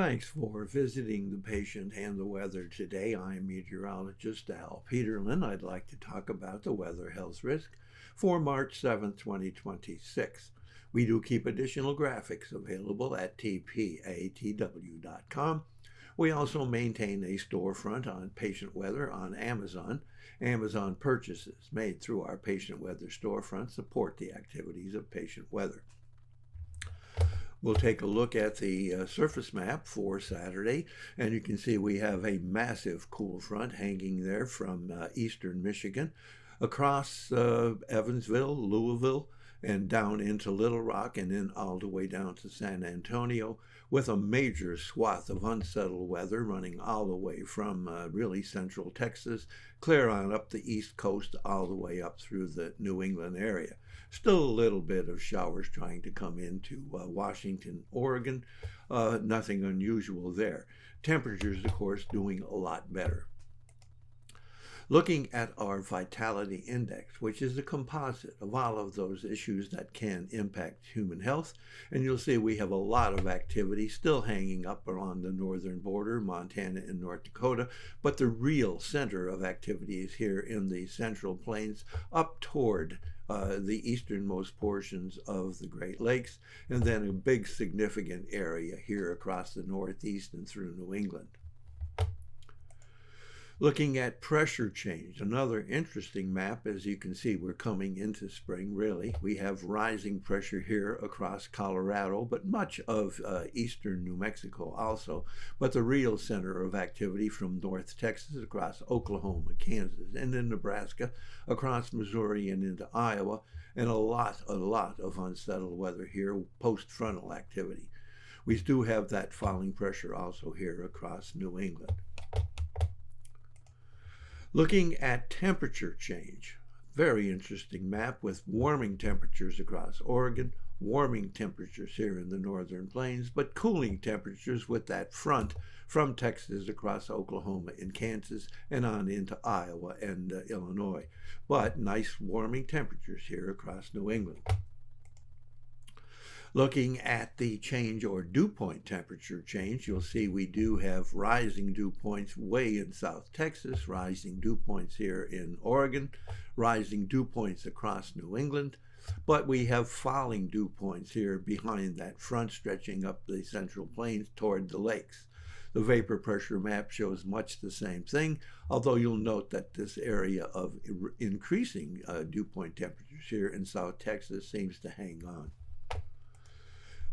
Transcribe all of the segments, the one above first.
Thanks for visiting the patient and the weather today. I'm meteorologist Al Peterlin. I'd like to talk about the weather health risk for March 7th, 2026. We do keep additional graphics available at tpatw.com. We also maintain a storefront on Patient Weather on Amazon. Amazon purchases made through our Patient Weather storefront support the activities of Patient Weather. We'll take a look at the surface map for Saturday, and you can see we have a massive cool front hanging there from eastern Michigan across Evansville, Louisville, and down into Little Rock, and then all the way down to San Antonio, with a major swath of unsettled weather running all the way from really central Texas, clear on up the East Coast, all the way up through the New England area. Still a little bit of showers trying to come into Washington, Oregon. Nothing unusual there. Temperatures, of course, doing a lot better. Looking at our vitality index, which is a composite of all of those issues that can impact human health, and you'll see we have a lot of activity still hanging up along the northern border, Montana and North Dakota, but the real center of activity is here in the Central Plains up toward the easternmost portions of the Great Lakes, and then a big significant area here across the Northeast and through New England. Looking at pressure change, another interesting map. As you can see, we're coming into spring, really. We have rising pressure here across Colorado, but much of eastern New Mexico also. But the real center of activity from North Texas across Oklahoma, Kansas, and in Nebraska, across Missouri and into Iowa, and a lot of unsettled weather here, post-frontal activity. We do have that falling pressure also here across New England. Looking at temperature change, very interesting map with warming temperatures across Oregon, warming temperatures here in the northern plains, but cooling temperatures with that front from Texas across Oklahoma and Kansas and on into Iowa and Illinois. But nice warming temperatures here across New England. Looking at the change or dew point temperature change, you'll see we do have rising dew points way in South Texas, rising dew points here in Oregon, rising dew points across New England, but we have falling dew points here behind that front stretching up the Central Plains toward the lakes. The vapor pressure map shows much the same thing, although you'll note that this area of increasing dew point temperatures here in South Texas seems to hang on.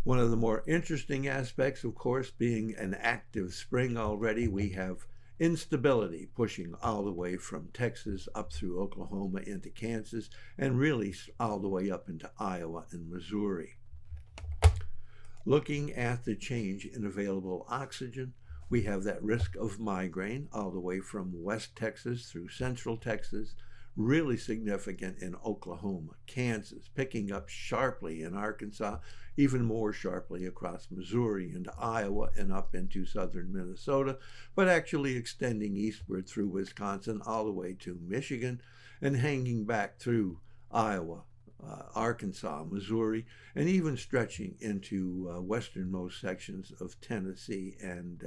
One of the more interesting aspects, of course, being an active spring already, we have instability pushing all the way from Texas up through Oklahoma into Kansas, and really all the way up into Iowa and Missouri. Looking at the change in available oxygen, we have that risk of migraine all the way from West Texas through Central Texas, really significant in Oklahoma, Kansas, picking up sharply in Arkansas, even more sharply across Missouri into Iowa and up into southern Minnesota, but actually extending eastward through Wisconsin all the way to Michigan and hanging back through Iowa, Arkansas, Missouri, and even stretching into westernmost sections of Tennessee and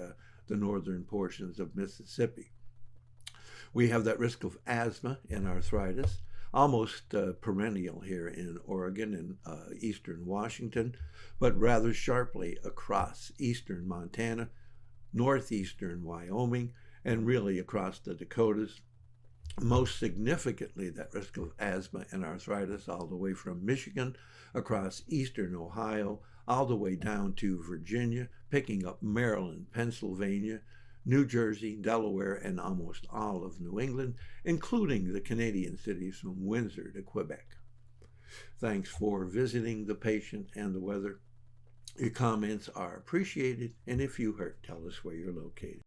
the northern portions of Mississippi. We have that risk of asthma and arthritis, almost perennial here in Oregon and eastern Washington, but rather sharply across eastern Montana, northeastern Wyoming, and really across the Dakotas. Most significantly, that risk of asthma and arthritis all the way from Michigan, across eastern Ohio, all the way down to Virginia, picking up Maryland, Pennsylvania, New Jersey, Delaware, and almost all of New England, including the Canadian cities from Windsor to Quebec. Thanks for visiting the patient and the weather. Your comments are appreciated, and if you hurt, tell us where you're located.